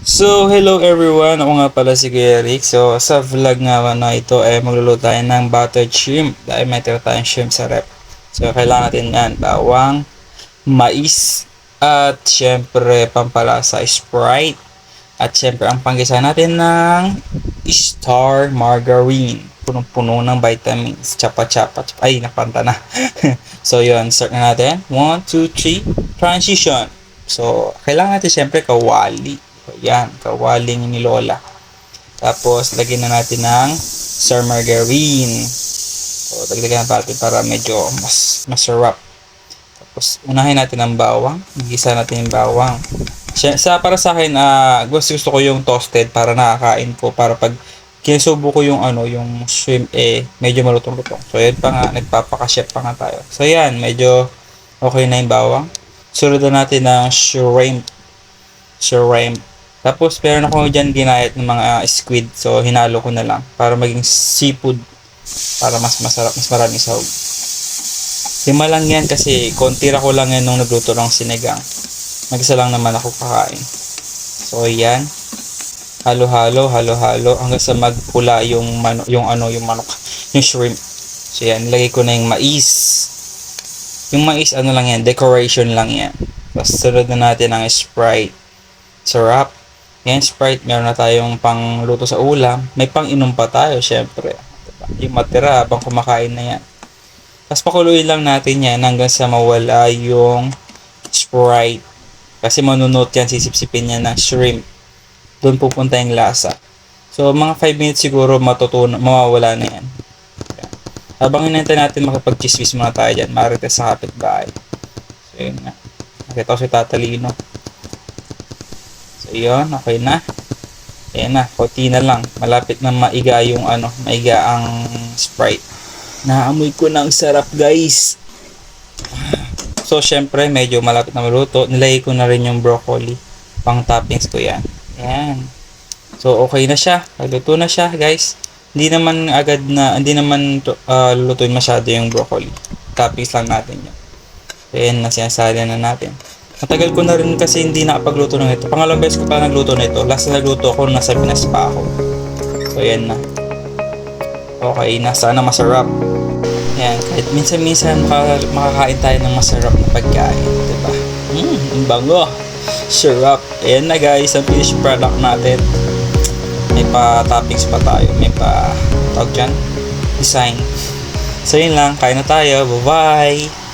So, hello everyone. Ako nga pala si Kuya Rick. So, sa vlog nga na ito ay magluluto tayo ng buttered shrimp dahil may tira tayong shrimp sa rep. So, kailangan natin yan, bawang, mais, at syempre pampalasa Sprite. At syempre ang panggisa natin ng Star Margarine. Punong-puno ng vitamins. Chapa-chapa. Ay, napanta na. So, yun. Start na natin. 1, 2, 3. Transition. So, kailangan natin syempre kawali. Yan, kawaling ni Lola. Tapos, lagyan na natin ng Star Margarine. So, dagdagan natin para medyo mas masarap. Tapos, unahin natin ang bawang. Igisa natin yung bawang. Para sa akin, gusto ko yung toasted para nakakain ko. Para pag kinasubo ko yung yung shrimp, medyo malutong-lutong. So, yan pa nga, nagpapaka-chef pa nga tayo. So, yan, medyo okay na yung bawang. Sunod na natin ng shrimp. Tapos, meron ako dyan ginayat ng mga squid. So, hinalo ko na lang para maging seafood. Para mas masarap, mas maraming sahog. Lima lang yan kasi konti ko lang yan nung nagluto ng sinigang. Mag-isa lang naman ako kakain. So, yan. Halo-halo hanggang sa magpula yung manok, yung shrimp. So, yan. Nilagay ko na yung mais. Yung mais, lang yan, decoration lang yan. Tapos, sunod na natin ang Sprite. Sarap. Yan, Sprite. Meron na tayong pangluto sa ulam. May pang-inom pa tayo, syempre. Diba? Yung matira habang kumakain na yan. Tapos pakuluin lang natin yan hanggang sa mawala yung Sprite. Kasi manunot yan, sisipsipin yan ng shrimp. Doon pupunta yung lasa. So, mga 5 minutes siguro mawawala na yan. Yan. Habang inantay natin makapag-chismis muna tayo dyan. Marites sa kapitbahay. So, yun nga. Nakita ko si Tatalino. So, yun. Okay na. Ayan na. Konti na lang. Malapit na maiga yung maiga ang Sprite. Naamoy ko ng sarap, guys. So, syempre, medyo malapit na maluto. Nilagay ko na rin yung broccoli. Pang toppings ko yan. Ayan. So, okay na siya. Luto na siya, guys. Hindi naman lulutuin masyado yung broccoli. Toppings lang natin yun. Ayan, nasiyasali na natin. Matagal ko na rin kasi hindi nakapagluto ng ito. Pangalawang beses ko pa nagluto na ito. Last na nagluto ako, nasa Pinas pa ako. So, ayan na. Okay na. Sana masarap. Yan, kahit minsan-minsan makakain tayo ng masarap na pagkain, diba? Ang bango. Sarap. Ayan na, guys, ang finished product natin. May pa-toppings pa tayo. May pa, tawag dyan, design. So, yun lang. Kain na tayo. Bye-bye!